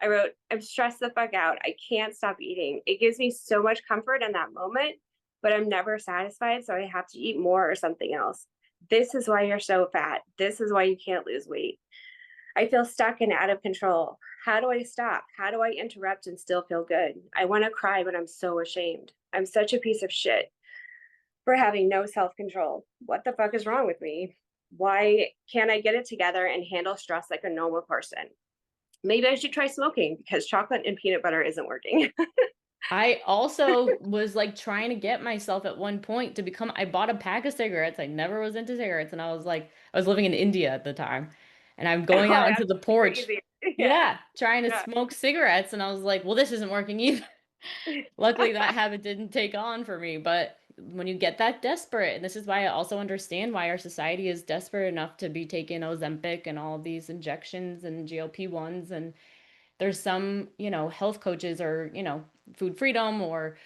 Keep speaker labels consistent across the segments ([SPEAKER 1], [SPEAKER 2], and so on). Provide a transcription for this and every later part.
[SPEAKER 1] I wrote, I'm stressed the fuck out. I can't stop eating. It gives me so much comfort in that moment, but I'm never satisfied. So I have to eat more or something else. This is why you're so fat. This is why you can't lose weight. I feel stuck and out of control. How do I stop? How do I interrupt and still feel good? I want to cry, but I'm so ashamed. I'm such a piece of shit for having no self control. What the fuck is wrong with me? Why can't I get it together and handle stress like a normal person? Maybe I should try smoking because chocolate and peanut butter isn't working.
[SPEAKER 2] I also was like trying to get myself at one point to become, I bought a pack of cigarettes. I never was into cigarettes. And I was like, I was living in India at the time. And I'm
[SPEAKER 1] Oh,
[SPEAKER 2] going out into
[SPEAKER 1] that's
[SPEAKER 2] the porch.
[SPEAKER 1] crazy. Yeah.
[SPEAKER 2] Yeah, trying to
[SPEAKER 1] Yeah.
[SPEAKER 2] smoke cigarettes. And I was like, well, this isn't working either. Luckily, that habit didn't take on for me. But when you get that desperate, and this is why I also understand why our society is desperate enough to be taking Ozempic and all of these injections and GLP-1s. And there's some, health coaches or, food freedom or,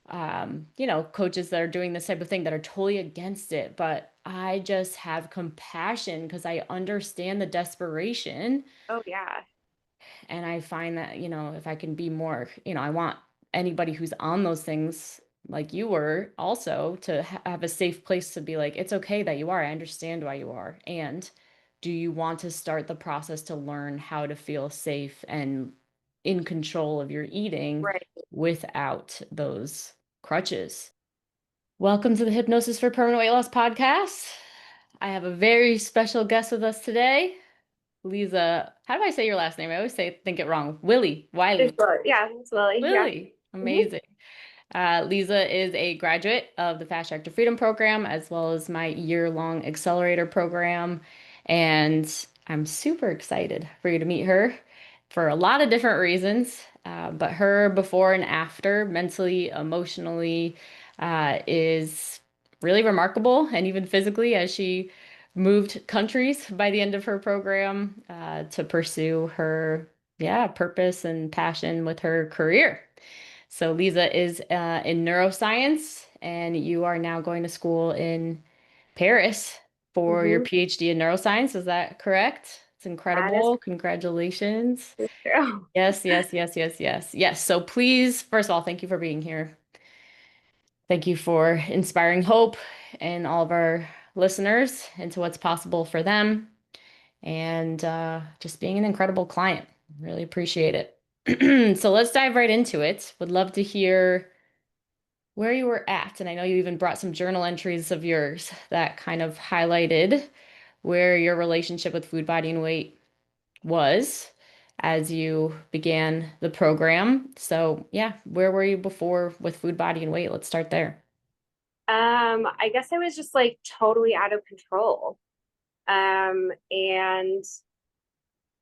[SPEAKER 2] coaches that are doing this type of thing that are totally against it. But I just have compassion because I understand the desperation.
[SPEAKER 1] Oh, yeah.
[SPEAKER 2] And I find that, if I can be more, I want anybody who's on those things like you were also to have a safe place to be like, it's okay that you are. I understand why you are. And do you want to start the process to learn how to feel safe and in control of your eating
[SPEAKER 1] Right.
[SPEAKER 2] without those crutches? Welcome to the Hypnosis for Permanent Weight Loss podcast. I have a very special guest with us today. Liza, how do I say your last name? I always think it wrong.
[SPEAKER 1] It's
[SPEAKER 2] Willie.
[SPEAKER 1] Lily. Yeah, it's Lily. Yeah.
[SPEAKER 2] Willie.
[SPEAKER 1] Mhm.
[SPEAKER 2] Amazing. Liza is a graduate of the Fast Track to Freedom program, as well as my year-long Accelerator program. And I'm super excited for you to meet her for a lot of different reasons. But her before and after, mentally, emotionally, is really remarkable, and even physically, as she moved countries by the end of her program to pursue her, yeah, purpose and passion with her career. So Liza is in neuroscience, and you are now going to school in Paris for your
[SPEAKER 1] Mhm.
[SPEAKER 2] PhD in neuroscience. Is that correct? It's
[SPEAKER 1] That is
[SPEAKER 2] incredible. Congratulations.
[SPEAKER 1] true.
[SPEAKER 2] Yes, yes, yes, yes, yes. Yes. So please, first of all, thank you for being here. Thank you for inspiring hope in all of our listeners into what's possible for them and just being an incredible client. Really appreciate it. So let's dive right into it. Would love to hear where you were at. And I know you even brought some journal entries of yours that kind of highlighted where your relationship with food, body, and weight was as you began the program. So, yeah, where were you before with food, body, and weight? Let's start there.
[SPEAKER 1] I guess I was just like totally out of control. And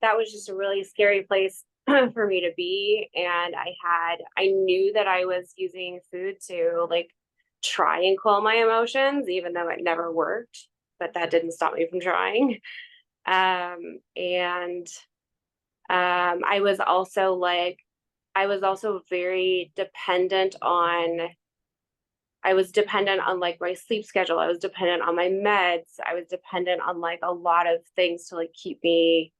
[SPEAKER 1] that was just a really scary place for me to be. And I knew that I was using food to like try and calm my emotions, even though it never worked, but that didn't stop me from trying. And I was also very dependent on I was dependent on like my sleep schedule. I was dependent on my meds. I was dependent on like a lot of things to like keep me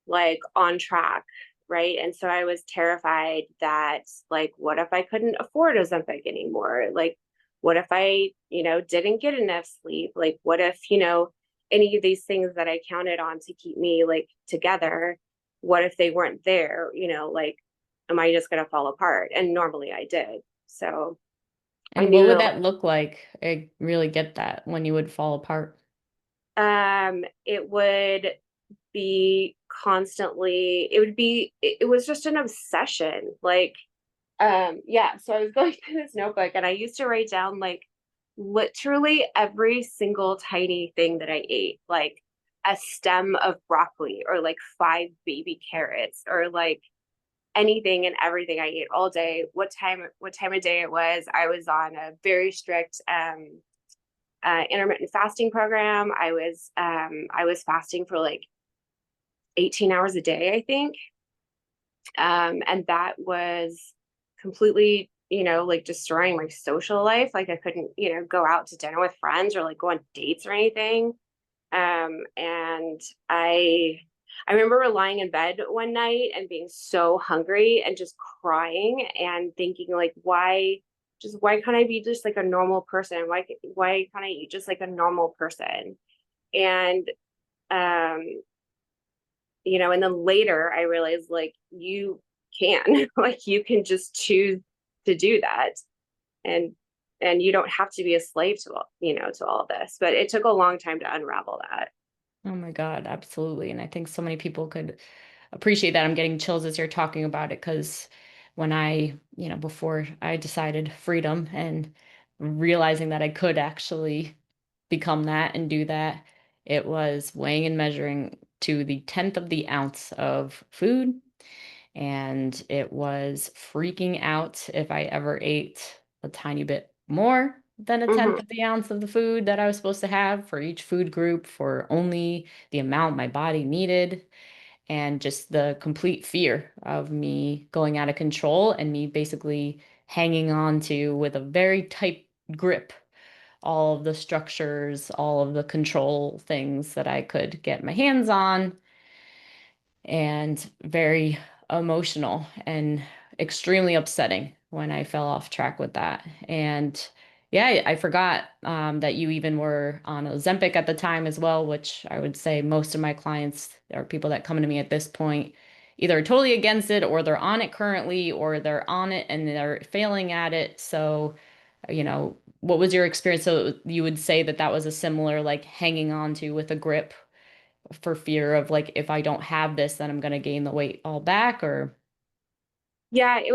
[SPEAKER 1] like on track. Right. And so I was terrified that like, what if I couldn't afford Ozempic anymore? Like, what if I, didn't get enough sleep? Like, what if, any of these things that I counted on to keep me like together, what if they weren't there? Like, am I just going to fall apart? And normally I did. So I
[SPEAKER 2] And what
[SPEAKER 1] knew
[SPEAKER 2] would
[SPEAKER 1] that
[SPEAKER 2] that look like? I really get that when you would fall apart.
[SPEAKER 1] it would be constantly it was just an obsession like yeah, so I was going through this notebook and I used to write down like literally every single tiny thing that I ate, like a stem of broccoli or like 5 baby carrots or like anything and everything I ate all day, what time of day it was. I was on a very strict intermittent fasting program. I was fasting for like 18 hours a day, I think. And that was completely, like destroying my social life. Like I couldn't, go out to dinner with friends or like go on dates or anything. And I remember lying in bed one night and being so hungry and just crying and thinking like, why can't I be just like a normal person? Why can't I eat just like a normal person? And um, and then later I realized like you can, like you can just choose to do that, and you don't have to be a slave to to all of this. But it took a long time to unravel that.
[SPEAKER 2] Oh my God, absolutely. And I think so many people could appreciate that. I'm getting chills as you're talking about it because when before I decided freedom and realizing that I could actually become that and do that, it was weighing and measuring to the tenth of the ounce of food. And it was freaking out if I ever ate a tiny bit more than a tenth
[SPEAKER 1] Hmm.
[SPEAKER 2] of the ounce of the food that I was supposed to have for each food group for only the amount my body needed. And just the complete fear of me going out of control and me basically hanging on to with a very tight grip all of the structures, all of the control things that I could get my hands on, and very emotional and extremely upsetting when I fell off track with that. And yeah, I forgot that you even were on Ozempic at the time as well, which I would say most of my clients or people that come to me at this point either are totally against it or they're on it currently or they're on it and they're failing at it. So, what was your experience? So you would say that that was a similar like hanging on to with a grip for fear of like if I don't have this, then I'm gonna gain the weight all back or
[SPEAKER 1] Yeah, it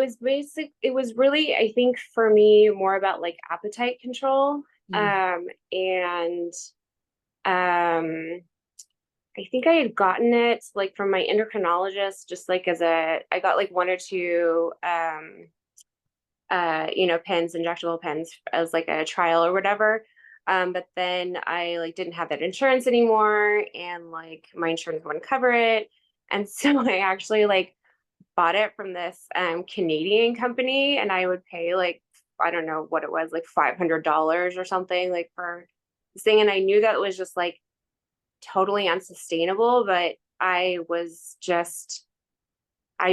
[SPEAKER 1] was really, I think for me, more about like appetite control.
[SPEAKER 2] mm,
[SPEAKER 1] And um I think I had gotten it like from my endocrinologist, just like I got like one or two pens, injectable pens as like a trial or whatever. But then I like didn't have that insurance anymore, and like my insurance wouldn't cover it. And so I actually like bought it from this Canadian company, and I would pay like, I don't know what it was, like $500 or something like for this thing. And I knew that it was just like totally unsustainable, but I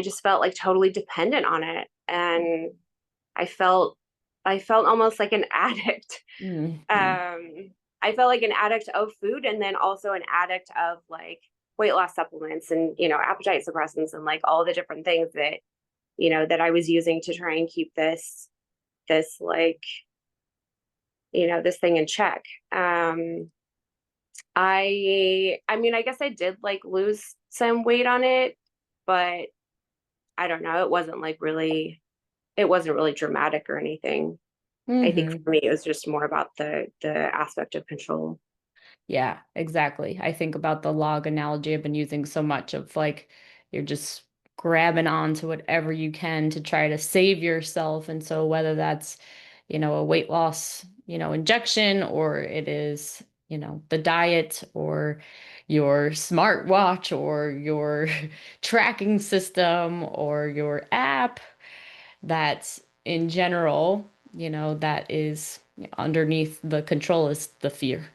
[SPEAKER 1] just felt like totally dependent on it. And I felt I felt almost like an addict.
[SPEAKER 2] mm.
[SPEAKER 1] I felt like an addict of food, and then also an addict of like weight loss supplements and appetite suppressants and like all the different things that that I was using to try and keep this like this thing in check. I mean, I guess I did like lose some weight on it, but I don't know, it wasn't really dramatic or anything. I think
[SPEAKER 2] Hmm.
[SPEAKER 1] for me it was just more about the aspect of control.
[SPEAKER 2] Yeah, exactly. I think about the log analogy I've been using so much of like you're just grabbing on to whatever you can to try to save yourself. And so whether that's, a weight loss, injection or it is, the diet or your smartwatch or your tracking system or your app, that's in general, that is underneath the control is the fear.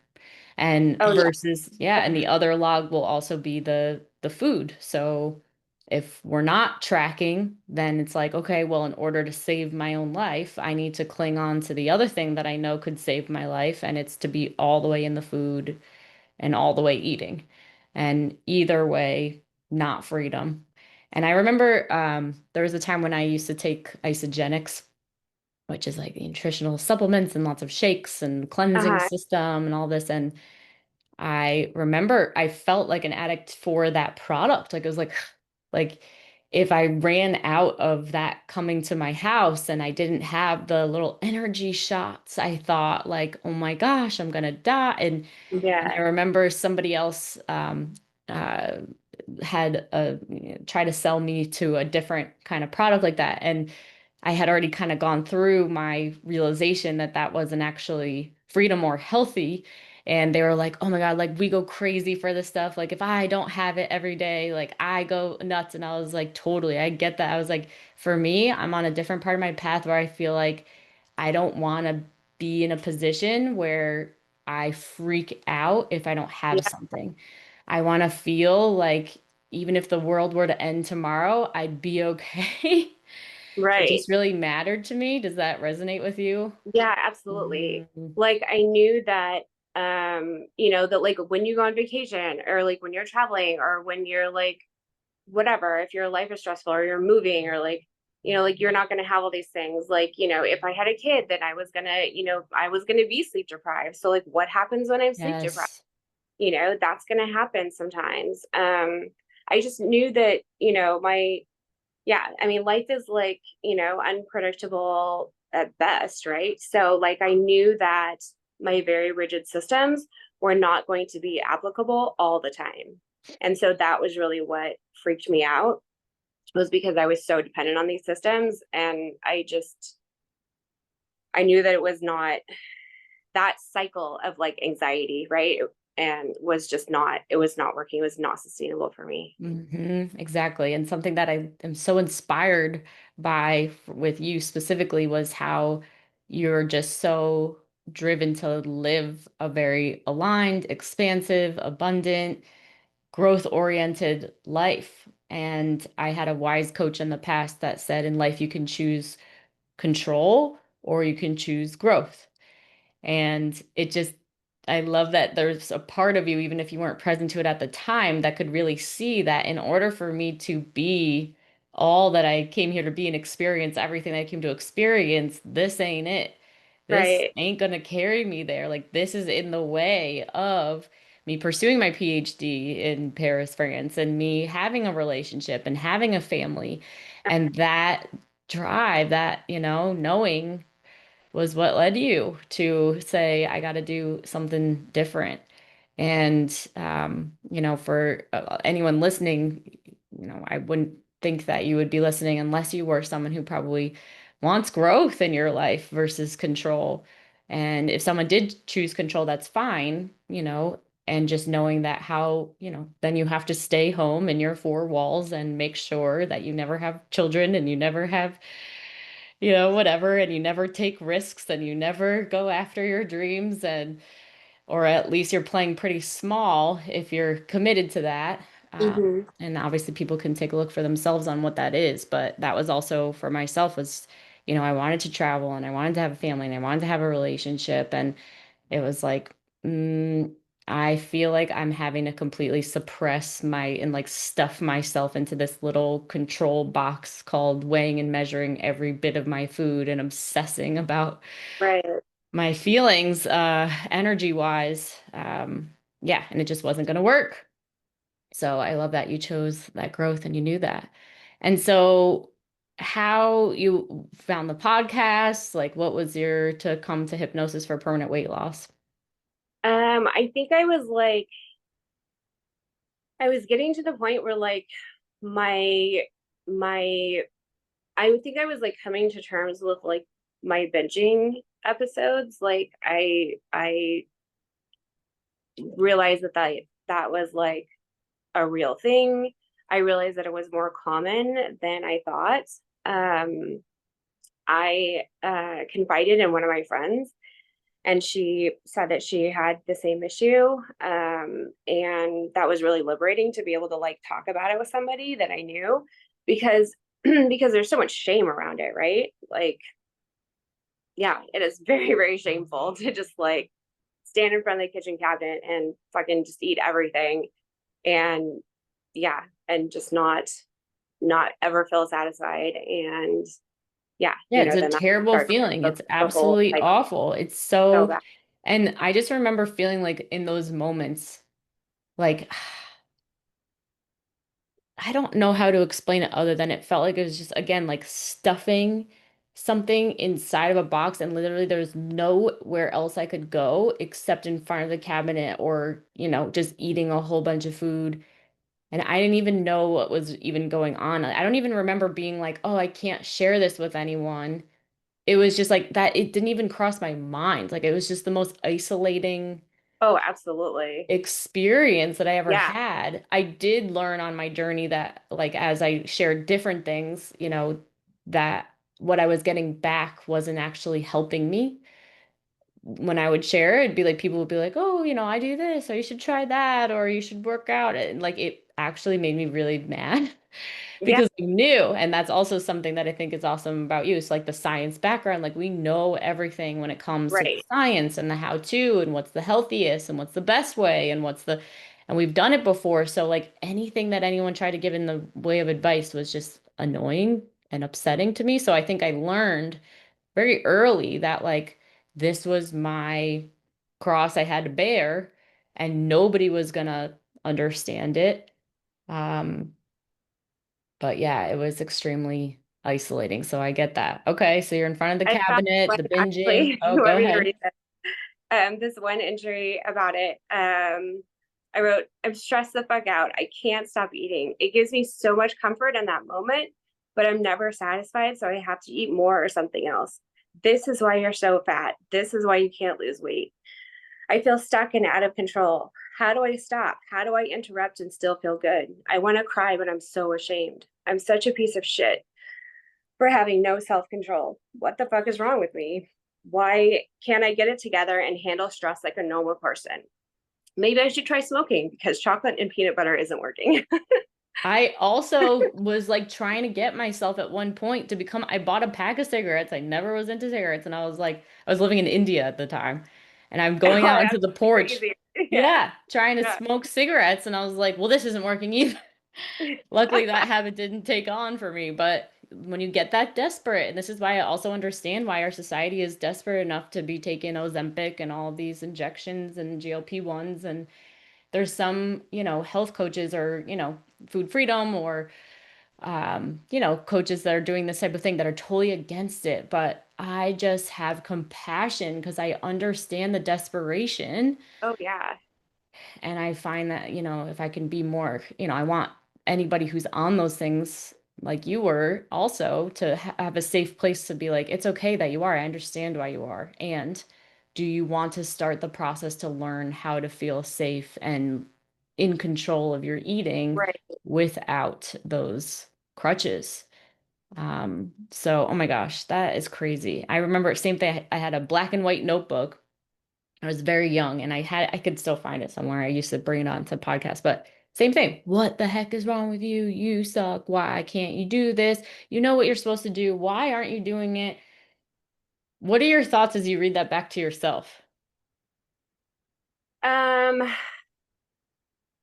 [SPEAKER 2] And
[SPEAKER 1] Oh yeah.
[SPEAKER 2] versus, yeah, and the other log will also be the food. So if we're not tracking, then it's like, okay, well, in order to save my own life, I need to cling on to the other thing that I know could save my life, and it's to be all the way in the food and all the way eating. And either way, not freedom. And I remember there was a time when I used to take isogenics, which is like the nutritional supplements and lots of shakes and cleansing
[SPEAKER 1] Uh-huh.
[SPEAKER 2] system and all this. And I remember I felt like an addict for that product. Like it was like if I ran out of that coming to my house and I didn't have the little energy shots, I thought like, oh my gosh, I'm gonna die. And I
[SPEAKER 1] Yeah.
[SPEAKER 2] remember somebody else uh, had try to sell me to a different kind of product like that, and I had already kind of gone through my realization that that wasn't actually freedom or healthy. And they were like, oh my God, like we go crazy for this stuff. Like if I don't have it every day, like I go nuts. And I was like, totally, I get that. I was like, for me, I'm on a different part of my path where I feel like I don't want to be in a position where I freak out if I don't have
[SPEAKER 1] Yeah.
[SPEAKER 2] something. I want to feel like even if the world were to end tomorrow, I'd be okay. It
[SPEAKER 1] Right.
[SPEAKER 2] just really mattered to me. Does that resonate with you?
[SPEAKER 1] Yeah, absolutely.
[SPEAKER 2] Mhm.
[SPEAKER 1] Like I knew that that like when you go on vacation or like when you're traveling or when you're like whatever, if your life is stressful or you're moving or like like you're not going to have all these things. Like, if I had a kid, then I was going to be sleep deprived. So like what happens when I'm sleep deprived?
[SPEAKER 2] Yes.
[SPEAKER 1] That's going to happen sometimes. I just knew that, yeah, I mean, life is like, unpredictable at best, right? So, like, I knew that my very rigid systems were not going to be applicable all the time. And so that was really what freaked me out was because I was so dependent on these systems. And I knew that it was not that cycle of like anxiety, right? And it was not working. It was not sustainable for me.
[SPEAKER 2] Exactly. And something that I am so inspired by with you specifically was how you're just so driven to live a very aligned, expansive, abundant, growth-oriented life. And I had a wise coach in the past that said in life you can choose control or you can choose growth. And it just, I love that there's a part of you, even if you weren't present to it at the time, that could really see that in order for me to be all that I came here to be and experience everything I came to experience, this ain't it. This
[SPEAKER 1] Right.
[SPEAKER 2] ain't gonna carry me there. Like, this is in the way of me pursuing my PhD in Paris, France, and me having a relationship and having a family. And that drive, that, knowing was what led you to say, I got to do something different. And, for anyone listening, I wouldn't think that you would be listening unless you were someone who probably wants growth in your life versus control. And if someone did choose control, that's fine, and just knowing that how, then you have to stay home in your four walls and make sure that you never have children and you never have whatever, and you never take risks and you never go after your dreams and or at least you're playing pretty small if you're committed to that.
[SPEAKER 1] Hmm.
[SPEAKER 2] And obviously people can take a look for themselves on what that is, but that was also for myself was, I wanted to travel and I wanted to have a family and I wanted to have a relationship and it was like, I feel like I'm having to completely suppress my and like stuff myself into this little control box called weighing and measuring every bit of my food and obsessing about
[SPEAKER 1] Right.
[SPEAKER 2] my feelings, energy wise. Yeah, and it just wasn't going to work. So I love that you chose that growth and you knew that. And so, how you found the podcast, like what was your to come to hypnosis for permanent weight loss?
[SPEAKER 1] I think I was getting to the point where like my my I would think I was like coming to terms with like my binging episodes. Like I realized that was like a real thing. I realized that it was more common than I thought. Um, I confided in one of my friends, and she said that she had the same issue. And that was really liberating to be able to like talk about it with somebody that I knew because because there's so much shame around it, right? Like, yeah, it is very, very shameful to just like stand in front of the kitchen cabinet and fucking just eat everything and yeah, and just not ever feel satisfied. And yeah,
[SPEAKER 2] Yeah, it's a
[SPEAKER 1] then that
[SPEAKER 2] terrible
[SPEAKER 1] starts
[SPEAKER 2] feeling. It's
[SPEAKER 1] the whole
[SPEAKER 2] absolutely
[SPEAKER 1] cycle.
[SPEAKER 2] awful. It's
[SPEAKER 1] So
[SPEAKER 2] so,
[SPEAKER 1] bad.
[SPEAKER 2] and I just remember feeling like in those moments, like I don't know how to explain it other than it felt like it was just again like stuffing something inside of a box and literally there's nowhere else I could go except in front of the cabinet or, just eating a whole bunch of food. And I didn't even know what was even going on. I don't even remember being like, oh, I can't share this with anyone. It was just like that. It didn't even cross my mind. Like it was just the most isolating
[SPEAKER 1] Oh, absolutely.
[SPEAKER 2] experience that I ever
[SPEAKER 1] Yeah.
[SPEAKER 2] had. I did learn on my journey that, like, as I shared different things, that what I was getting back wasn't actually helping me. When I would share, it'd be like people would be like, "Oh, I do this, or you should try that, or you should work out." And like actually made me really mad
[SPEAKER 1] Yeah,
[SPEAKER 2] because we knew. And that's also something that I think is awesome about you. It's like the science background. Like we know everything when it comes to the
[SPEAKER 1] right.
[SPEAKER 2] science and the how to and what's the healthiest and what's the best way and and we've done it before. So like anything that anyone tried to give in the way of advice was just annoying and upsetting to me. So I think I learned very early that like this was my cross I had to bear and nobody was gonna understand it. Um, but yeah, it was extremely isolating. So I get that. Okay, so you're in front of the
[SPEAKER 1] I found
[SPEAKER 2] cabinet,
[SPEAKER 1] one
[SPEAKER 2] the binging.
[SPEAKER 1] actually.
[SPEAKER 2] Oh,
[SPEAKER 1] You
[SPEAKER 2] go
[SPEAKER 1] want me to
[SPEAKER 2] ahead.
[SPEAKER 1] read it? This one entry about it. I wrote, I'm stressed the fuck out. I can't stop eating. It gives me so much comfort in that moment, but I'm never satisfied. So I have to eat more or something else. This is why you're so fat. This is why you can't lose weight. I feel stuck and out of control. How do I stop? How do I interrupt and still feel good? I want to cry, but I'm so ashamed. I'm such a piece of shit for having no self control. What the fuck is wrong with me? Why can't I get it together and handle stress like a normal person? Maybe I should try smoking because chocolate and peanut butter isn't working.
[SPEAKER 2] I also was like trying to get myself at one point to become, I bought a pack of cigarettes. I never was into cigarettes. And I was like, I was living in India at the time. And I'm going
[SPEAKER 1] Oh,
[SPEAKER 2] out into
[SPEAKER 1] that's
[SPEAKER 2] the porch.
[SPEAKER 1] crazy. Yeah.
[SPEAKER 2] Yeah, trying to
[SPEAKER 1] Yeah.
[SPEAKER 2] smoke cigarettes. And I was like, well, this isn't working either. Luckily, that habit didn't take on for me. But when you get that desperate, and this is why I also understand why our society is desperate enough to be taking Ozempic and all these injections and GLP-1s. And there's some, health coaches or, food freedom or, coaches that are doing this type of thing that are totally against it. But I just have compassion because I understand the desperation
[SPEAKER 1] Oh, yeah.
[SPEAKER 2] and I find that, if I can be more, I want anybody who's on those things like you were also to have a safe place to be like, it's okay that you are. I understand why you are. And do you want to start the process to learn how to feel safe and in control of your eating
[SPEAKER 1] Right.
[SPEAKER 2] without those crutches? So, oh my gosh, that is crazy. I remember same thing. I had a black and white notebook. I was very young and I could still find it somewhere. I used to bring it on to podcasts, but same thing. What the heck is wrong with you? You suck. Why can't you do this? You know what you're supposed to do. Why aren't you doing it? What are your thoughts as you read that back to yourself?
[SPEAKER 1] Um,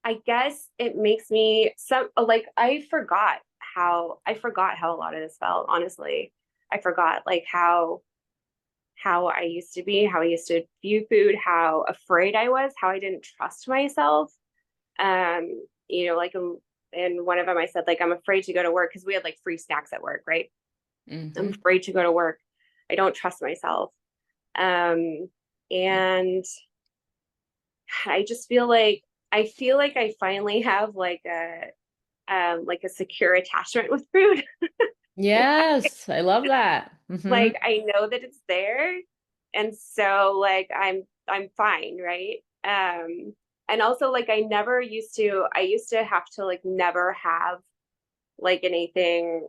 [SPEAKER 1] I guess it makes me some like I forgot how a lot of this felt, honestly. I forgot like how I used to be, how I used to view food, how afraid I was, how I didn't trust myself. Like in one of them I said like I'm afraid to go to work because we had like free snacks at work, right? I'm
[SPEAKER 2] Hmm.
[SPEAKER 1] afraid to go to work. I don't trust myself. Um, and I just feel like I finally have like a secure attachment with food.
[SPEAKER 2] Yes, I love that.
[SPEAKER 1] Like I know that it's there. And so like I'm fine, right? And also like I used to have to like never have like anything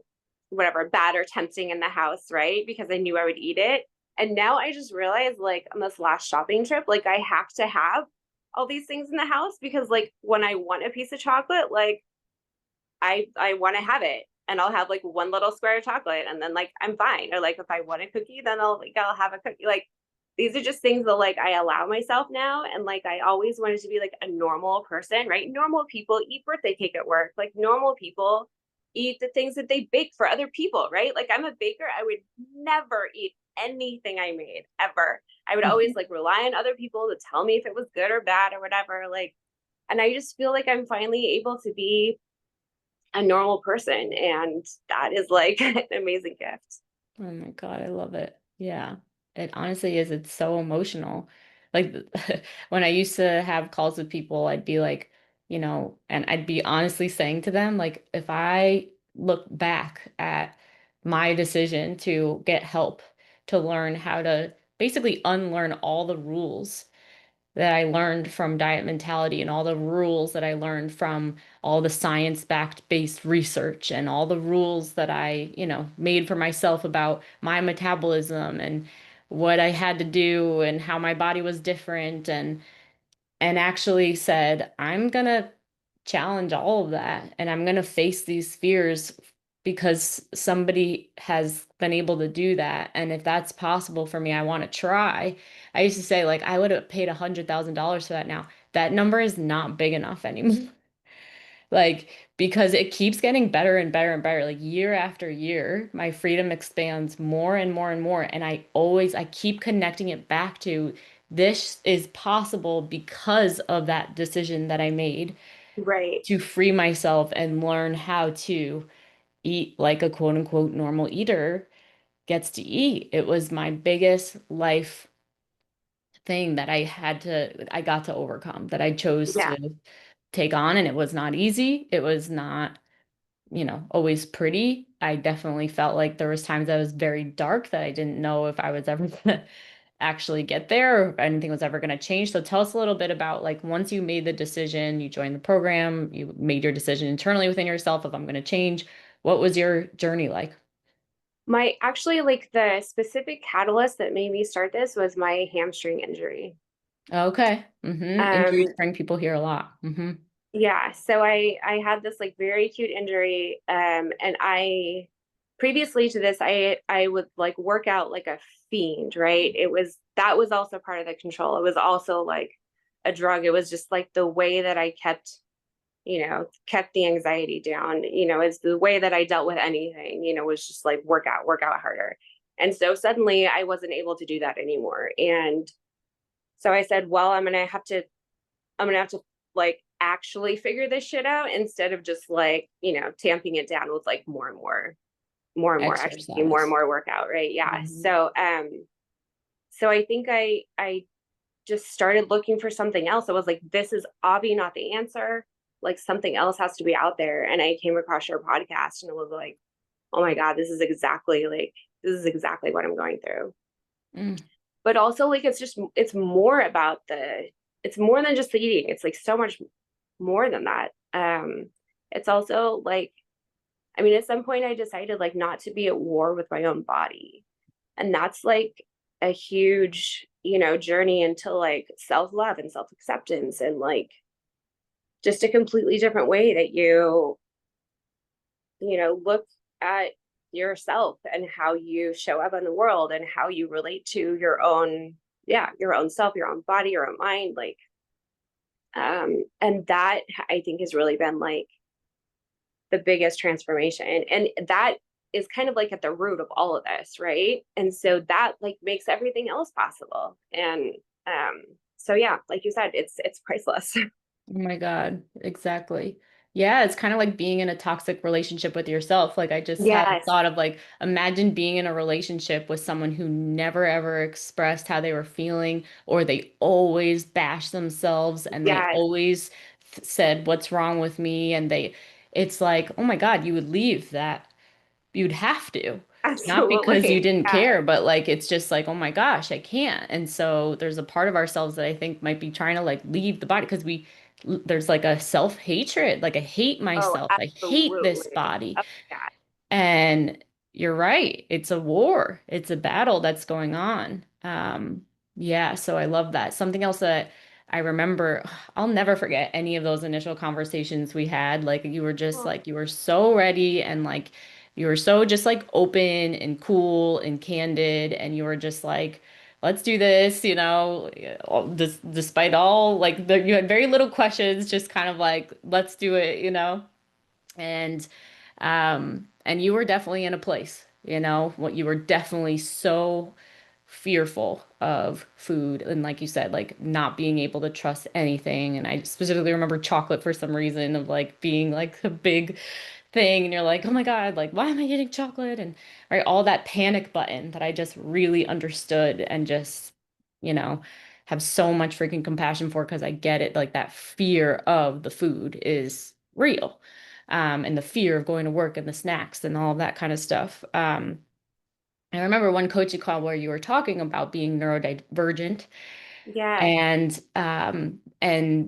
[SPEAKER 1] whatever bad or tempting in the house, right? Because I knew I would eat it. And now I just realized like on this last shopping trip, like I have to have all these things in the house because like when I want a piece of chocolate, like I want to have it and I'll have like one little square of chocolate and then like I'm fine. Or like if I want a cookie, then I'll have a cookie. Like these are just things that like I allow myself now. And like I always wanted to be like a normal person, right? Normal people eat birthday cake at work. Like normal people eat the things that they bake for other people, right? Like I'm a baker. I would never eat anything I made ever. I would always
[SPEAKER 2] Hmm.
[SPEAKER 1] like rely on other people to tell me if it was good or bad or whatever. Like, and I just feel like I'm finally able to be a normal person. And that is like an amazing gift.
[SPEAKER 2] Oh my God, I love it. Yeah, it honestly is. It's so emotional. Like when I used to have calls with people, I'd be like, and I'd be honestly saying to them, like, if I look back at my decision to get help to learn how to basically unlearn all the rules that I learned from diet mentality and all the rules that I learned from all the science-backed based research and all the rules that I, made for myself about my metabolism and what I had to do and how my body was different and actually said, I'm gonna challenge all of that. And I'm going to face these fears because somebody has been able to do that. And if that's possible for me, I want to try. I used to say, like, I would have paid $100,000 for that now. That number is not big enough anymore. Like, because it keeps getting better and better and better. Like year after year, my freedom expands more and more and more. And I keep connecting it back to this is possible because of that decision that I made
[SPEAKER 1] Right.
[SPEAKER 2] to free myself and learn how to eat like a quote unquote normal eater gets to eat. It was my biggest life thing that I got to overcome, that I chose
[SPEAKER 1] Yeah.
[SPEAKER 2] to take on. And it was not easy. It was not, always pretty. I definitely felt like there was times that was very dark that I didn't know if I was ever gonna actually get there or if anything was ever gonna change. So tell us a little bit about like once you made the decision, you joined the program, you made your decision internally within yourself of I'm gonna change. What was your journey like?
[SPEAKER 1] My actually like the specific catalyst that made me start this was my hamstring injury.
[SPEAKER 2] Okay. Injuries
[SPEAKER 1] Um,
[SPEAKER 2] bring people here a lot.
[SPEAKER 1] yeah, so I had this like very acute injury, and I previously to this I would like work out like a fiend, right? It was that was also part of the control. It was also like a drug. It was just like the way that I kept, kept the anxiety down, is the way that I dealt with anything, was just like work out harder. And so suddenly I wasn't able to do that anymore. And so I said, well, I'm gonna have to like actually figure this shit out instead of just like, tamping it down with like more and more activity, more and
[SPEAKER 2] Exercise.
[SPEAKER 1] more workout, right? Yeah.
[SPEAKER 2] Mhm.
[SPEAKER 1] So I think I just started looking for something else. I was like, this is obviously not the answer. Like something else has to be out there. And I came across your podcast and it was like, oh my God, this is exactly what I'm going through.
[SPEAKER 2] Mm.
[SPEAKER 1] But also like it's more about it's more than just the eating. It's like so much more than that. It's also like, I mean, at some point I decided like not to be at war with my own body. And that's like a huge, journey into like self-love and self-acceptance and like just a completely different way that look at yourself and how you show up in the world and how you relate to your own, yeah, your own self, your own body, your own mind. Like, and that I think has really been like the biggest transformation. And that is kind of like at the root of all of this, right? And so that like makes everything else possible. And so yeah, like you said, it's priceless.
[SPEAKER 2] Oh my God, exactly. Yeah, it's kind of like being in a toxic relationship with yourself. Like I just had a
[SPEAKER 1] Yes,
[SPEAKER 2] thought of like imagine being in a relationship with someone who never ever expressed how they were feeling, or they always bashed themselves and they
[SPEAKER 1] yes,
[SPEAKER 2] always said what's wrong with me, and it's like, oh my God, you would leave that. You'd have to. Not because you
[SPEAKER 1] absolutely.
[SPEAKER 2] didn't
[SPEAKER 1] Yeah.
[SPEAKER 2] care, but like it's just like, oh my gosh, I can't. And so there's a part of ourselves that I think might be trying to like leave the body because there's like a self-hatred. Like I hate
[SPEAKER 1] Oh,
[SPEAKER 2] myself. I hate this
[SPEAKER 1] absolutely.
[SPEAKER 2] body.
[SPEAKER 1] Oh, yeah.
[SPEAKER 2] And you're right. It's a war. It's a battle that's going on. Yeah, so I love that. Something else that I remember, I'll never forget any of those initial conversations we had. Like you were just
[SPEAKER 1] Oh,
[SPEAKER 2] like you were so ready and like you were so just like open and cool and candid and you were just like let's do this, despite all like you had very little questions, just kind of like let's do it. And you were definitely in a place, what you were definitely so fearful of food and like you said, like not being able to trust anything. And I specifically remember chocolate for some reason of like being like a big thing and you're like, oh my God, like why am I eating chocolate? And right, all that panic button that I just really understood and just, you know, have so much freaking compassion for because I get it. Like that fear of the food is real. And the fear of going to work and the snacks and all of that kind of stuff. I remember one coaching call where you were talking about being neurodivergent
[SPEAKER 1] yeah.
[SPEAKER 2] and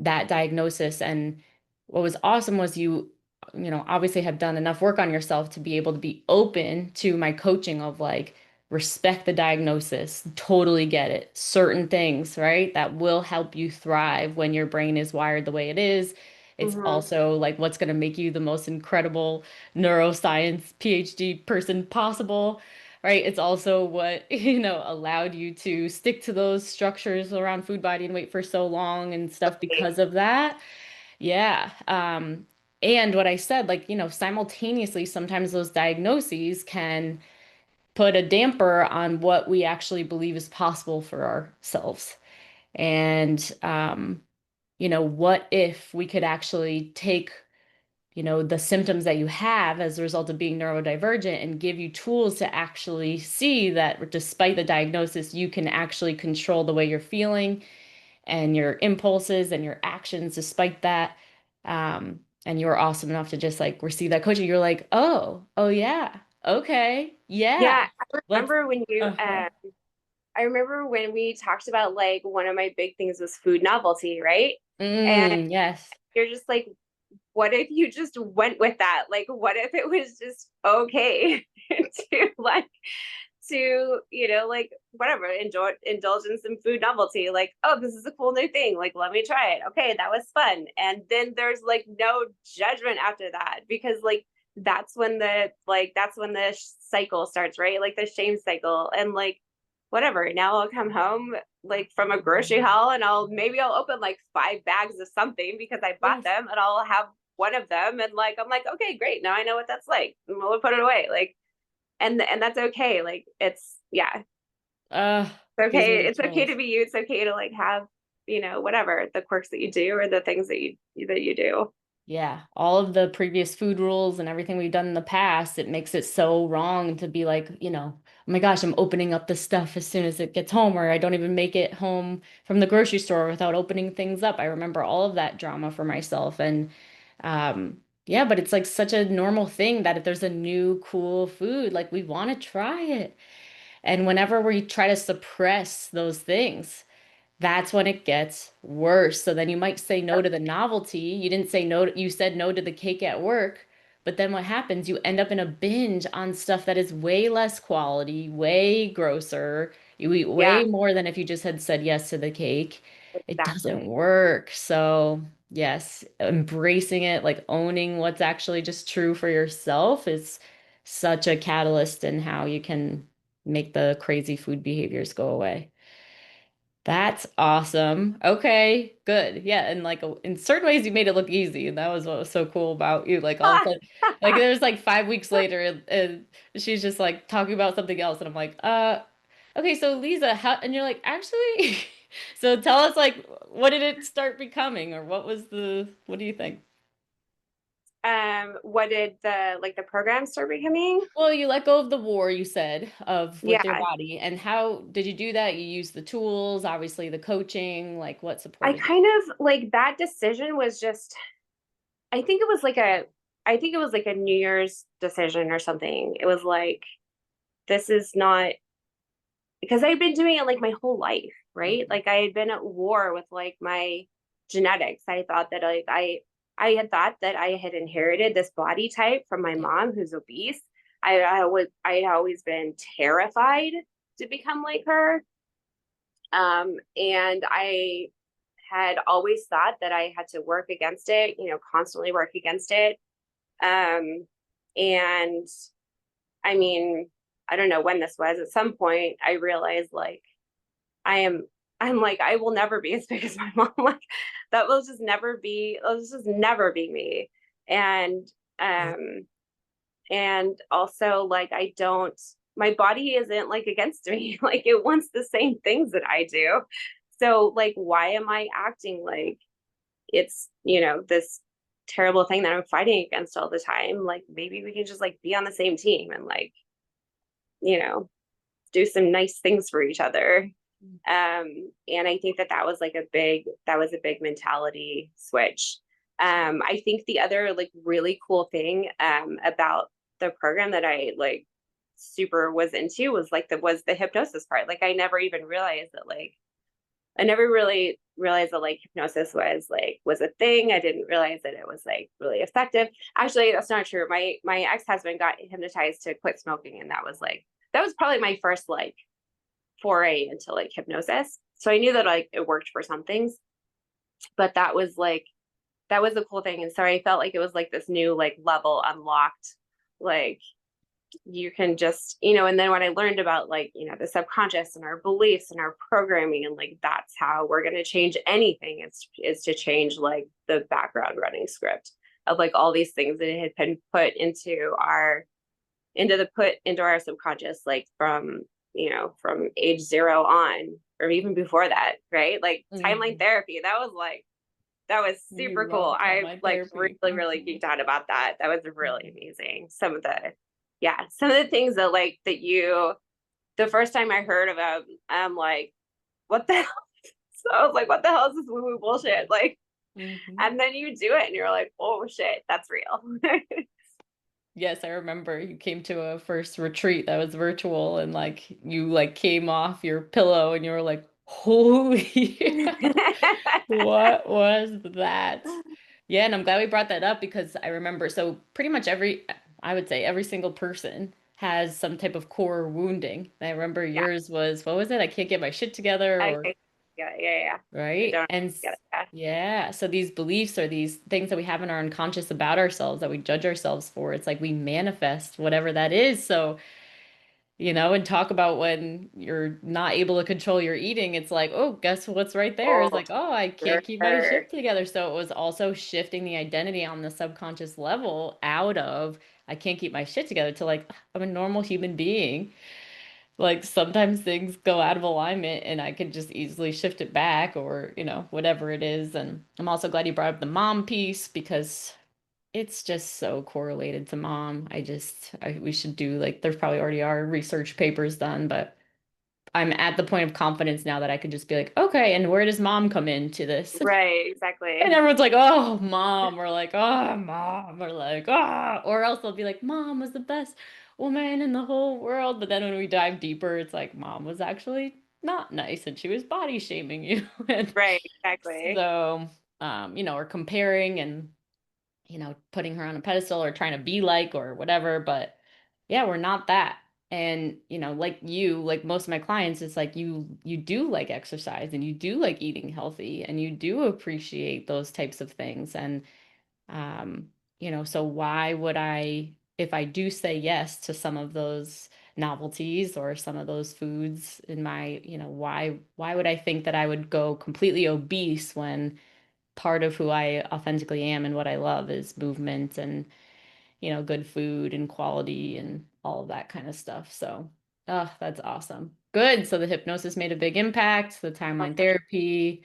[SPEAKER 2] that diagnosis. And what was awesome was you obviously have done enough work on yourself to be able to be open to my coaching of like respect the diagnosis, totally get it. Certain things, right, that will help you thrive when your brain is wired the way it is. It's
[SPEAKER 1] Mm-hmm.
[SPEAKER 2] also like what's going to make you the most incredible neuroscience PhD person possible, right? It's also what, allowed you to stick to those structures around food, body, and weight for so long and stuff because of that. Yeah. And what I said, like, simultaneously, sometimes those diagnoses can put a damper on what we actually believe is possible for ourselves. And, what if we could actually take, the symptoms that you have as a result of being neurodivergent and give you tools to actually see that despite the diagnosis, you can actually control the way you're feeling and your impulses and your actions despite that. And you're awesome enough to just like receive that coaching. You're like, oh yeah, okay, yeah.
[SPEAKER 1] Yeah,
[SPEAKER 2] Let's, uh-huh.
[SPEAKER 1] I remember when we talked about like one of my big things was food novelty, right? And
[SPEAKER 2] Yes.
[SPEAKER 1] you're just like, what if you just went with that? Like, what if it was just okay to like like whatever, indulge in some food novelty, like, oh, this is a cool new thing, like let me try it, okay, that was fun, and then there's like no judgment after that, because like that's when the cycle starts, right? Like the shame cycle, and like whatever, now I'll come home like from a grocery haul, and I'll open like 5 bags of something because I bought
[SPEAKER 2] Yes.
[SPEAKER 1] them, and I'll have one of them, and like I'm like, okay, great, now I know what that's like, and we'll put it away, like, and that's okay. Like it's, yeah, it's
[SPEAKER 2] Gives me
[SPEAKER 1] okay.
[SPEAKER 2] the
[SPEAKER 1] It's okay
[SPEAKER 2] chills.
[SPEAKER 1] to be you. It's okay to like have, whatever the quirks that you do or the things that you do.
[SPEAKER 2] Yeah, all of the previous food rules and everything we've done in the past, it makes it so wrong to be like, oh my gosh, I'm opening up the stuff as soon as it gets home, or I don't even make it home from the grocery store without opening things up. I remember all of that drama for myself. And yeah, but it's like such a normal thing that if there's a new cool food, like we want to try it. And whenever we try to suppress those things, that's when it gets worse. So then you might say no to the novelty. You didn't say no, you said no to the cake at work. But then what happens? You end up in a binge on stuff that is way less quality, way grosser. You eat
[SPEAKER 1] Yeah,
[SPEAKER 2] way more than if you just had said yes to the cake. It doesn't
[SPEAKER 1] exactly.
[SPEAKER 2] work. So, yes, embracing it, like owning what's actually just true for yourself is such a catalyst in how you can make the crazy food behaviors go away. That's awesome. Okay, good. Yeah, and like in certain ways you made it look easy, and that was what was so cool about you. Like all of a sudden, like there's like 5 weeks later, and she's just like talking about something else, and I'm like, okay, so Lisa, how? And you're like, actually, so tell us like what did it start becoming, or what do you think?
[SPEAKER 1] What did the program start becoming?
[SPEAKER 2] Well, you let go of the war, you said, of with your
[SPEAKER 1] Yeah,
[SPEAKER 2] body, and how did you do that? You used the tools, obviously the coaching, like what
[SPEAKER 1] I
[SPEAKER 2] supported it?
[SPEAKER 1] kind of like that decision was just, I think it was like a, I think it was like a New Year's decision or something. It was like, this is not, because I'd been doing it like my whole life, right?
[SPEAKER 2] Mhm.
[SPEAKER 1] Like I had been at war with like my genetics. I thought that I had thought that I had inherited this body type from my
[SPEAKER 2] Yeah.
[SPEAKER 1] mom who's obese. I had always been terrified to become like her. And I had always thought that I had to work against it, constantly work against it. Um, and I mean, I don't know when this was. At some point, I realized like I am I'm like, I will never be as big as my mom. Like that'll just never be me. And um and also like I don't my body isn't like against me. Like it wants the same things that I do. So like why am I acting like it's, this terrible thing that I'm fighting against all the time? Like maybe we can just like be on the same team and like, you know, do some nice things for each other. And I think that that was a big mentality switch. I think the other like really cool thing about the program that I like super was into was like the hypnosis part. Like I never really realized that like hypnosis was a thing. I didn't realize that it was like really effective. Actually, that's not true. My ex-husband got hypnotized to quit smoking, and that was probably my first like foray into like hypnosis. So I knew that like it worked for some things, but that was like that was a cool thing. And so I felt like it was like this new like level unlocked, like you can just, and then when I learned about like, the subconscious and our beliefs and our programming and like that's how we're going to change anything is to change like the background running script of like all these things that had been put into our subconscious like from age 0 on or even before that, right? Like timeline
[SPEAKER 2] Mhm.
[SPEAKER 1] therapy, that was
[SPEAKER 2] You
[SPEAKER 1] super cool.
[SPEAKER 2] love
[SPEAKER 1] I
[SPEAKER 2] timeline
[SPEAKER 1] like
[SPEAKER 2] therapy.
[SPEAKER 1] really, really
[SPEAKER 2] Mhm.
[SPEAKER 1] geeked out about that. That was really
[SPEAKER 2] Mhm.
[SPEAKER 1] amazing. Some of the things that like that you, the first time I heard about, I'm like, what the hell? So I was like, what the hell is this woo woo bullshit? Like,
[SPEAKER 2] Mhm.
[SPEAKER 1] and then you do it and you're like, oh shit, that's real.
[SPEAKER 2] Yes, I remember you came to a first retreat that was virtual and like you like came off your pillow and you were like, holy, what was that? Yeah, and I'm glad we brought that up because I remember so pretty much I would say every single person has some type of core wounding. I remember
[SPEAKER 1] Yeah.
[SPEAKER 2] yours was, what was it? I can't get my shit together or
[SPEAKER 1] Okay. Yeah. Yeah. Yeah. I
[SPEAKER 2] right?
[SPEAKER 1] don't
[SPEAKER 2] And
[SPEAKER 1] get it. Yeah.
[SPEAKER 2] yeah, so these beliefs or these things that we have in our unconscious about ourselves that we judge ourselves for, it's like we manifest whatever that is. So, and talk about when you're not able to control your eating, it's like, oh, guess what's right there? It's
[SPEAKER 1] Oh,
[SPEAKER 2] like, oh, I
[SPEAKER 1] for
[SPEAKER 2] can't keep my
[SPEAKER 1] sure.
[SPEAKER 2] shit together. So it was also shifting the identity on the subconscious level out of I can't keep my shit together to like, I'm a normal human being. Like sometimes things go out of alignment and I can just easily shift it back or, whatever it is. And I'm also glad you brought up the mom piece because it's just so correlated to mom. We should do like, there's probably already are research papers done, but I'm at the point of confidence now that I could just be like, okay, and where does mom come into this?
[SPEAKER 1] Right.
[SPEAKER 2] And
[SPEAKER 1] Exactly.
[SPEAKER 2] everyone's like, oh, mom, or like, oh, mom, or like, ah, or else they'll be like, mom was the best woman in the whole world. But then when we dive deeper, it's like, mom was actually not nice and she was body shaming you. And
[SPEAKER 1] Right. Exactly.
[SPEAKER 2] so, or comparing and, putting her on a pedestal or trying to be like or whatever. But yeah, we're not that. And, like most of my clients, it's like you do like exercise and you do like eating healthy and you do appreciate those types of things. And so why would I, if I do say yes to some of those novelties or some of those foods in my, why would I think that I would go completely obese when part of who I authentically am and what I love is movement and, good food and quality and all of that kind of stuff. So, oh, that's awesome. Good. So the hypnosis made a big impact, the
[SPEAKER 1] Oh,
[SPEAKER 2] timeline
[SPEAKER 1] for sure.
[SPEAKER 2] therapy.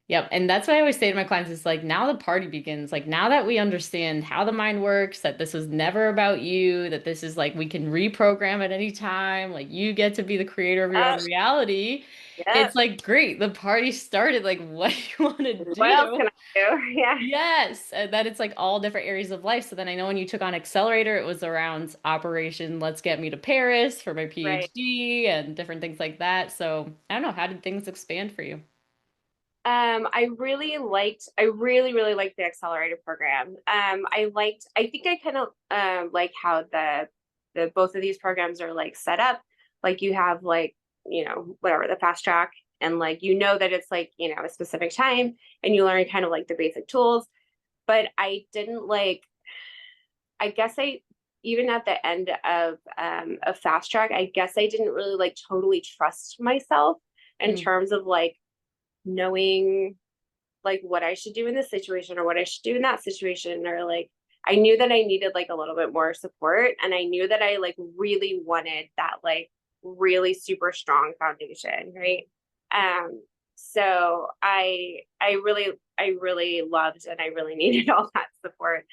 [SPEAKER 2] Yep. And that's what I always say to my clients is like, now the party begins. Like, now that we understand how the mind works, that this was never about you, that this is like, we can reprogram at any time. Like, you get to be the creator of your own
[SPEAKER 1] Yep.
[SPEAKER 2] reality.
[SPEAKER 1] Yep.
[SPEAKER 2] It's like, great. The party started. Like, what do you want to
[SPEAKER 1] What else
[SPEAKER 2] do?
[SPEAKER 1] can I do? Yeah.
[SPEAKER 2] Yes, and that it's like all different areas of life. So then I know when you took on Accelerator, it was around Operation Let's Get Me to Paris for my
[SPEAKER 1] Right.
[SPEAKER 2] PhD and different things like that. So I don't know, how did things expand for you?
[SPEAKER 1] I really, really liked the accelerator program. I think I kind of like how the both of these programs are like set up. Like you have like, whatever the fast track and like that it's like, a specific time and you learn kind of like the basic tools. But I didn't like, I guess I even at the end of a fast track, I guess I didn't really like totally trust myself in
[SPEAKER 2] Mm,
[SPEAKER 1] terms of like knowing like what I should do in this situation or what I should do in that situation or like I knew that I needed like a little bit more support and I knew that I like really wanted that like really super strong foundation, right? Um so I really loved and I really needed all that support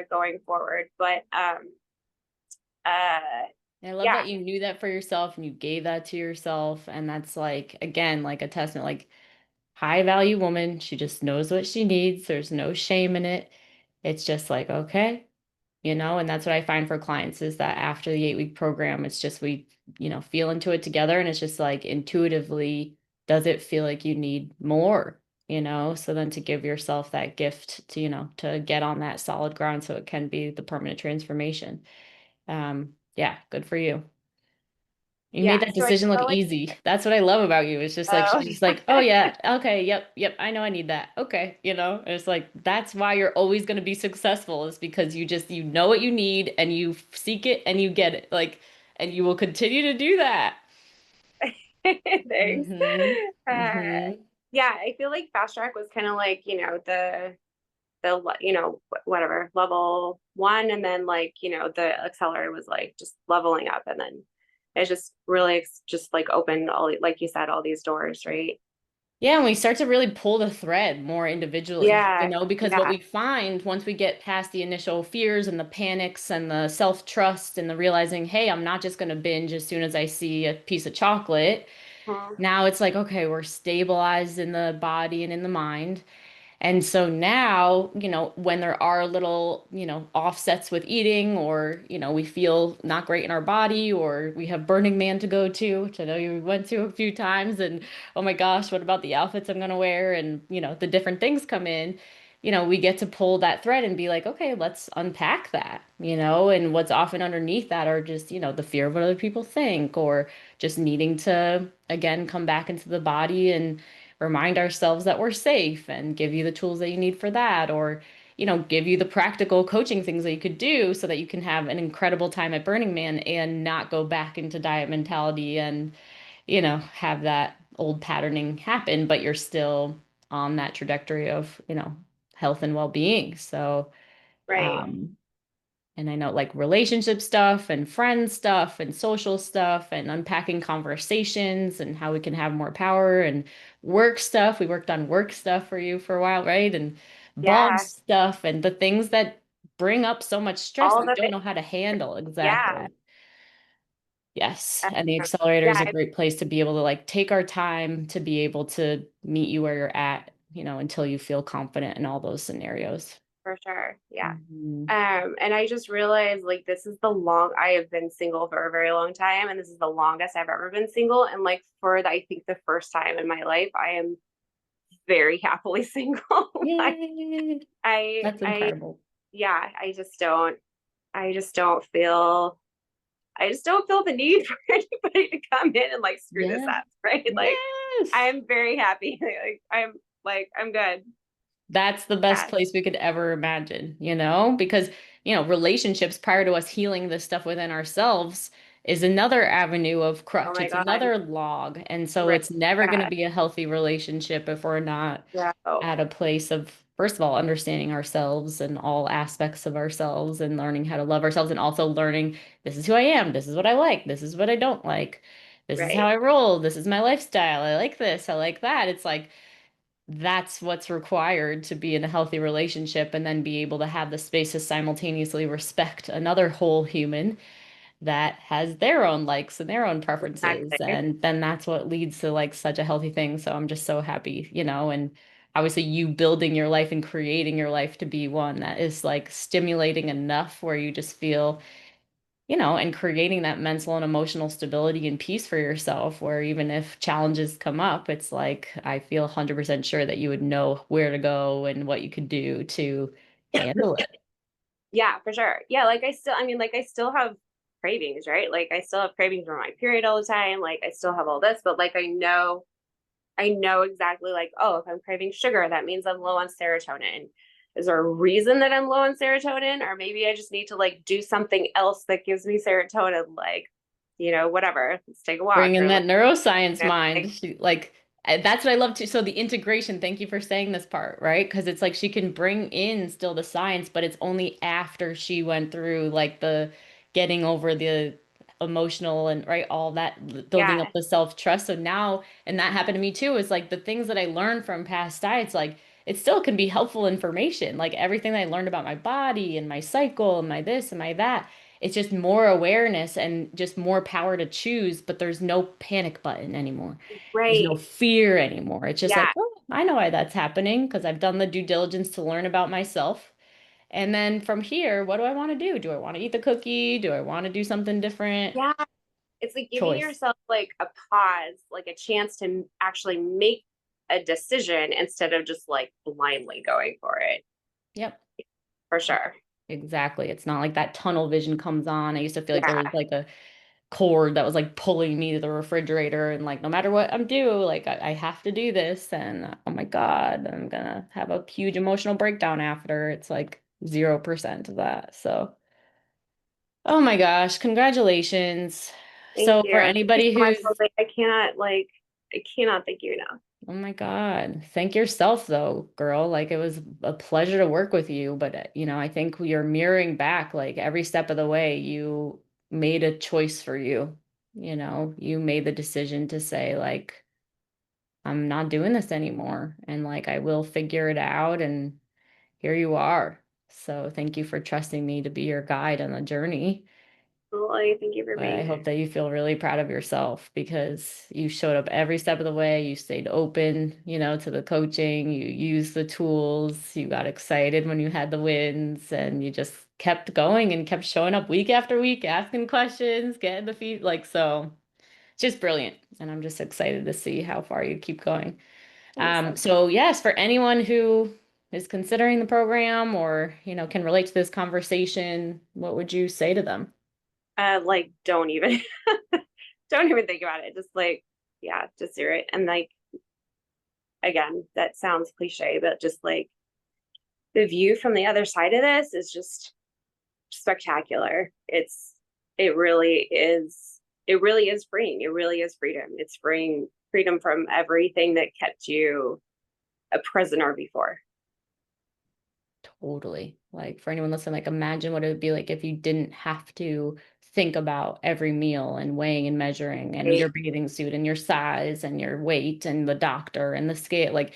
[SPEAKER 1] going forward. But uh
[SPEAKER 2] and I love
[SPEAKER 1] yeah,
[SPEAKER 2] that you knew that for yourself and you gave that to yourself. And that's like, again, like a testament, like high value woman. She just knows what she needs. There's no shame in it. It's just like, okay, and that's what I find for clients is that after the 8-week program, it's just we, feel into it together and it's just like intuitively, does it feel like you need more? So then to give yourself that gift to, to get on that solid ground so it can be the permanent transformation. Yeah, good for you. You made
[SPEAKER 1] Yeah.
[SPEAKER 2] that
[SPEAKER 1] So I
[SPEAKER 2] decision look
[SPEAKER 1] feel like,
[SPEAKER 2] easy. That's what I love about you. It's just like
[SPEAKER 1] oh,
[SPEAKER 2] she's just like, oh yeah, okay, yep, I know I need that. Okay, And it's like that's why you're always going to be successful is because you know what you need and you seek it and you get it. Like, and you will continue to do that.
[SPEAKER 1] thanks.
[SPEAKER 2] Mm-hmm.
[SPEAKER 1] Uh,
[SPEAKER 2] Mm-hmm.
[SPEAKER 1] yeah, I feel like fast track was kind of like, whatever, level one. And then like, the accelerator was like just leveling up. And then it just really just like opened all, like you said, all these doors, right?
[SPEAKER 2] Yeah, and we start to really pull the thread more individually,
[SPEAKER 1] Yeah.
[SPEAKER 2] because what
[SPEAKER 1] Yeah.
[SPEAKER 2] we find once we get past the initial fears and the panics and the self-trust and the realizing, hey, I'm not just going to binge as soon as I see a piece of chocolate.
[SPEAKER 1] Mhm.
[SPEAKER 2] Now it's like, okay, we're stabilized in the body and in the mind. And so now, when there are little, offsets with eating or, we feel not great in our body or we have Burning Man to go to, which I know you went to a few times and oh my gosh, what about the outfits I'm going to wear? And, the different things come in, we get to pull that thread and be like, okay, let's unpack that, and what's often underneath that are just, the fear of what other people think or just needing to, again, come back into the body and remind ourselves that we're safe and give you the tools that you need for that or give you the practical coaching things that you could do so that you can have an incredible time at Burning Man and not go back into diet mentality and have that old patterning happen but you're still on that trajectory of health and well-being. So
[SPEAKER 1] Right.
[SPEAKER 2] um and I know like relationship stuff and friend stuff and social stuff and unpacking conversations and how we can have more power and work stuff. We worked on work stuff for you for a while, right? And
[SPEAKER 1] Yeah.
[SPEAKER 2] boss stuff and the things that bring up so much stress that
[SPEAKER 1] All
[SPEAKER 2] we
[SPEAKER 1] the
[SPEAKER 2] don't
[SPEAKER 1] things.
[SPEAKER 2] know how to handle.
[SPEAKER 1] Yeah.
[SPEAKER 2] Exactly. Yes. And the accelerator is a
[SPEAKER 1] Yeah,
[SPEAKER 2] great place to be able to like take our time to be able to meet you where you're at, until you feel confident in all those scenarios.
[SPEAKER 1] for sure. Yeah.
[SPEAKER 2] Mhm.
[SPEAKER 1] And I just realized like I have been single for a very long time, and this is the longest I've ever been single. And like I think the first time in my life, I am very happily single. Like
[SPEAKER 2] Yay. That's
[SPEAKER 1] I
[SPEAKER 2] incredible.
[SPEAKER 1] yeah, I just don't feel I just don't feel the need for anybody to come in and like screw this
[SPEAKER 2] Yeah.
[SPEAKER 1] up, right? Like I
[SPEAKER 2] Yes.
[SPEAKER 1] am very happy. I'm good.
[SPEAKER 2] That's the best
[SPEAKER 1] Yeah.
[SPEAKER 2] place we could ever imagine, because, relationships prior to us healing this stuff within ourselves is another avenue of
[SPEAKER 1] Oh
[SPEAKER 2] crutch.
[SPEAKER 1] my
[SPEAKER 2] It's
[SPEAKER 1] God.
[SPEAKER 2] another log. And so
[SPEAKER 1] Right.
[SPEAKER 2] it's never going to
[SPEAKER 1] Yeah.
[SPEAKER 2] be a healthy relationship if we're not
[SPEAKER 1] Yeah. Oh,
[SPEAKER 2] at a place of, first of all, understanding ourselves and all aspects of ourselves and learning how to love ourselves and also learning this is who I am. This is what I like. This is what I don't like. This is how
[SPEAKER 1] right.
[SPEAKER 2] I roll. This is my lifestyle. I like this. I like that. It's like, that's what's required to be in a healthy relationship and then be able to have the space to simultaneously respect another whole human that has their own likes and their own preferences.
[SPEAKER 1] Exactly.
[SPEAKER 2] And then that's what leads to like such a healthy thing. So I'm just so happy, and obviously you building your life and creating your life to be one that is like stimulating enough where you just feel and creating that mental and emotional stability and peace for yourself, where even if challenges come up, it's like, I feel 100% sure that you would know where to go and what you could do to handle it.
[SPEAKER 1] Yeah, for sure. Yeah, like I still have cravings, right? Like I still have cravings for my period all the time. Like I still have all this, but like I know exactly like, oh, if I'm craving sugar, that means I'm low on serotonin. Is there a reason that I'm low on serotonin? Or maybe I just need to like do something else that gives me serotonin, like, whatever. Let's take a walk
[SPEAKER 2] Bring in
[SPEAKER 1] or
[SPEAKER 2] that neuroscience
[SPEAKER 1] like,
[SPEAKER 2] mind. Like that's what I love too. So the integration, thank you for saying this part, right? Because it's like she can bring in still the science, but it's only after she went through like the getting over the emotional and right all that building up
[SPEAKER 1] yeah,
[SPEAKER 2] the self-trust. So now, and that happened to me too, is like the things that I learned from past diets, like it still can be helpful information. Like everything that I learned about my body and my cycle and my this and my that, it's just more awareness and just more power to choose, but there's no panic button anymore. There's no
[SPEAKER 1] right.
[SPEAKER 2] fear anymore. It's just like,
[SPEAKER 1] Yeah.
[SPEAKER 2] oh, I know why that's happening because I've done the due diligence to learn about myself. And then from here, what do I want to do? Do I want to eat the cookie? Do I want to do something different?
[SPEAKER 1] Yeah. It's like giving
[SPEAKER 2] Choice.
[SPEAKER 1] yourself like a pause, like a chance to actually make a decision instead of just like blindly going for it,
[SPEAKER 2] Yep.
[SPEAKER 1] for sure.
[SPEAKER 2] Exactly. It's not like that tunnel vision comes on. I used to feel like there was
[SPEAKER 1] Yeah.
[SPEAKER 2] like a cord that was like pulling me to the refrigerator and like no matter what I'm due, like I have to do this and oh my God, I'm gonna have a huge emotional breakdown after. It's like 0% of that. So, oh my gosh, congratulations.
[SPEAKER 1] Thank
[SPEAKER 2] So for
[SPEAKER 1] you. Thank you
[SPEAKER 2] anybody
[SPEAKER 1] so much.
[SPEAKER 2] who's
[SPEAKER 1] I cannot thank you enough.
[SPEAKER 2] oh my God. Thank yourself though, girl. Like it was a pleasure to work with you, but I think you're mirroring back like every step of the way you made a choice for you. You made the decision to say like I'm not doing this anymore and like I will figure it out and here you are. So thank you for trusting me to be your guide on the journey.
[SPEAKER 1] Well, I thank you for
[SPEAKER 2] But I
[SPEAKER 1] being
[SPEAKER 2] hope that you feel really proud of yourself because you showed up every step of the way. You stayed open, to the coaching. You used the tools. You got excited when you had the wins and you just kept going and kept showing up week after week, asking questions, getting the feed. Like, so it's just brilliant. And I'm just excited to see how far you keep going.
[SPEAKER 1] thanks.
[SPEAKER 2] So yes, for anyone who is considering the program or, can relate to this conversation, what would you say to them?
[SPEAKER 1] Like don't even don't even think about it. Just like, yeah, just do it. And like again, that sounds cliche, but just like the view from the other side of this is just spectacular. It really is it really is freeing. It really is freedom. It's freedom from everything that kept you a prisoner before.
[SPEAKER 2] Totally. Like for anyone listening, like imagine what it would be like if you didn't have to think about every meal and weighing and measuring and
[SPEAKER 1] Right?
[SPEAKER 2] your bathing suit and your size and your weight and the doctor and the scale. Like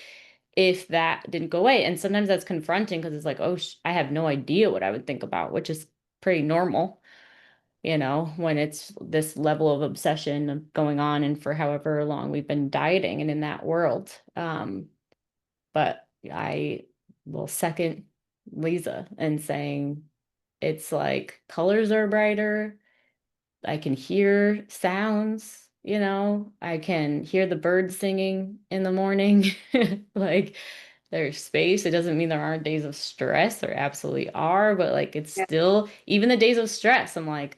[SPEAKER 2] if that didn't go away. And sometimes that's confronting because it's like, oh, I have no idea what I would think about, which is pretty normal, when it's this level of obsession of going on and for however long we've been dieting and in that world. But I will second Liza in saying it's like colors are brighter. I can hear sounds, I can hear the birds singing in the morning. Like there's space. It doesn't mean there aren't days of stress. There absolutely are, but like it's
[SPEAKER 1] Yeah,
[SPEAKER 2] still, even the days of stress, I'm like,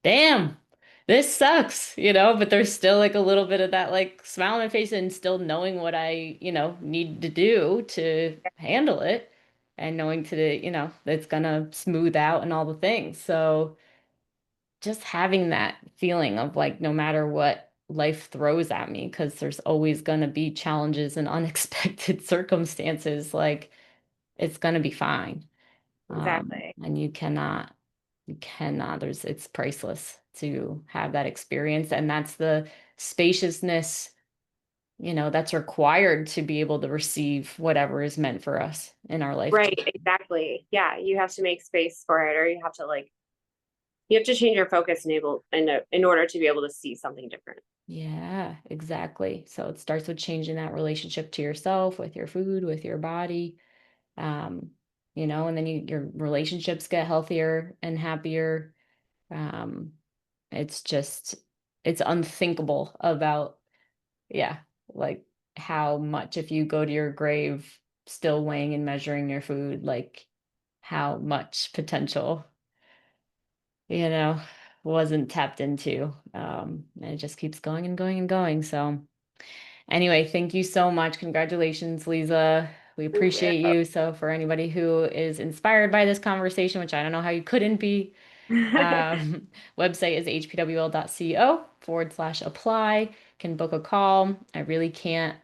[SPEAKER 2] damn, this sucks, but there's still like a little bit of that like smile on my face and still knowing what I, need to do to handle it and knowing it's gonna smooth out and all the things. So just having that feeling of like no matter what life throws at me, because there's always gonna be challenges and unexpected circumstances, like it's gonna be fine.
[SPEAKER 1] exactly.
[SPEAKER 2] And it's priceless to have that experience. And that's the spaciousness, that's required to be able to receive whatever is meant for us in our lifetime.
[SPEAKER 1] Right, exactly. Yeah, you have to make space for it, or you have to change your focus in order to be able to see something different.
[SPEAKER 2] Yeah, exactly. So it starts with changing that relationship to yourself, with your food, with your body. Um, and then your relationships get healthier and happier. Um, it's just, it's unthinkable about, yeah, like how much if you go to your grave still weighing and measuring your food, like how much potential, you know, wasn't tapped into. And it just keeps going and going and going. So anyway, thank you so much. Congratulations, Liza. We
[SPEAKER 1] Thank you.
[SPEAKER 2] appreciate you. So for anybody who is inspired by this conversation, which I don't know how you couldn't be, um, website is hpwl.co/apply. Can book a call. I really can't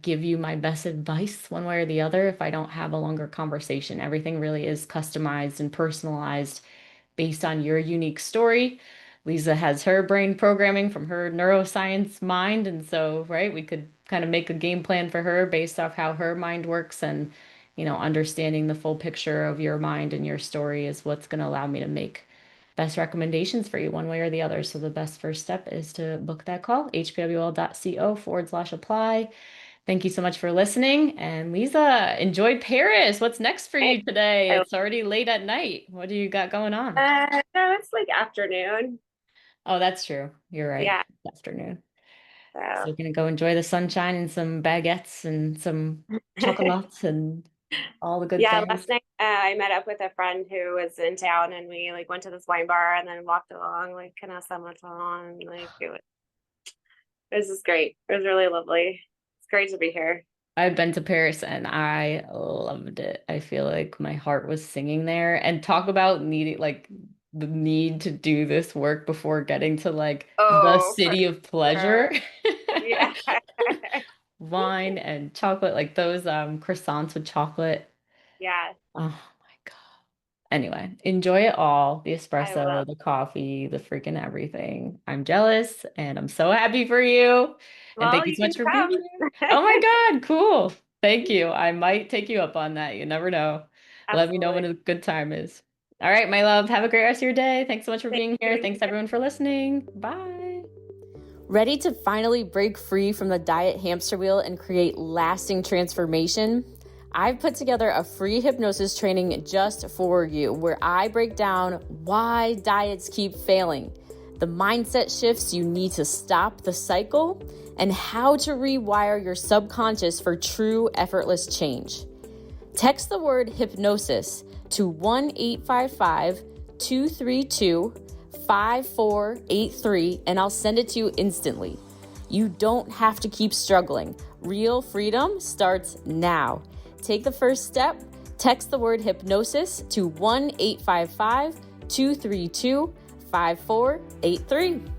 [SPEAKER 2] give you my best advice one way or the other if I don't have a longer conversation. Everything really is customized and personalized based on your unique story. Liza has her brain programming from her neuroscience mind. And so, right, we could kind of make a game plan for her based off how her mind works and, understanding the full picture of your mind and your story is what's going to allow me to make best recommendations for you one way or the other. So the best first step is to book that call, hpwl.co/apply. Thank you so much for listening. And Liza, enjoy Paris. What's next for you today? It's already late at night. What do you got going on?
[SPEAKER 1] No, it's like afternoon.
[SPEAKER 2] Oh, that's true. You're right.
[SPEAKER 1] Yeah.
[SPEAKER 2] Afternoon. So
[SPEAKER 1] So
[SPEAKER 2] you're gonna go enjoy the sunshine and some baguettes and some chocolates and All the good
[SPEAKER 1] Yeah,
[SPEAKER 2] things.
[SPEAKER 1] last night I met up with a friend who was in town, and we like went to this wine bar and then walked along like Kanasamaton. Like it was just great. It was really lovely. It's great to be here.
[SPEAKER 2] I've been to Paris and I loved it. I feel like my heart was singing there. And talk about needing like the need to do this work before getting to like the
[SPEAKER 1] Oh, for
[SPEAKER 2] city of
[SPEAKER 1] sure.
[SPEAKER 2] pleasure.
[SPEAKER 1] Yeah.
[SPEAKER 2] Wine and chocolate, like those croissants with chocolate.
[SPEAKER 1] Yeah,
[SPEAKER 2] Oh my God. Anyway, enjoy it all. The
[SPEAKER 1] I will.
[SPEAKER 2] espresso, the coffee, the freaking everything. I'm jealous and I'm so happy for you. And
[SPEAKER 1] Well,
[SPEAKER 2] thank you
[SPEAKER 1] you
[SPEAKER 2] so much
[SPEAKER 1] can
[SPEAKER 2] for being
[SPEAKER 1] come.
[SPEAKER 2] here. Oh my God, cool. Thank you. I might take you up on that. You never know. Let me know when
[SPEAKER 1] Absolutely.
[SPEAKER 2] a good time is. All right, my love. Have a great rest of your day. Thanks so much for
[SPEAKER 1] Thank
[SPEAKER 2] being here.
[SPEAKER 1] you.
[SPEAKER 2] Thanks everyone for listening. Bye. Ready to finally break free from the diet hamster wheel and create lasting transformation? I've put together a free hypnosis training just for you where I break down why diets keep failing, the mindset shifts you need to stop the cycle, and how to rewire your subconscious for true effortless change. Text the word hypnosis to 1-855-232-5483 and I'll send it to you instantly. You don't have to keep struggling. Real freedom starts now. Take the first step. Text the word hypnosis to 1-855-232-5483.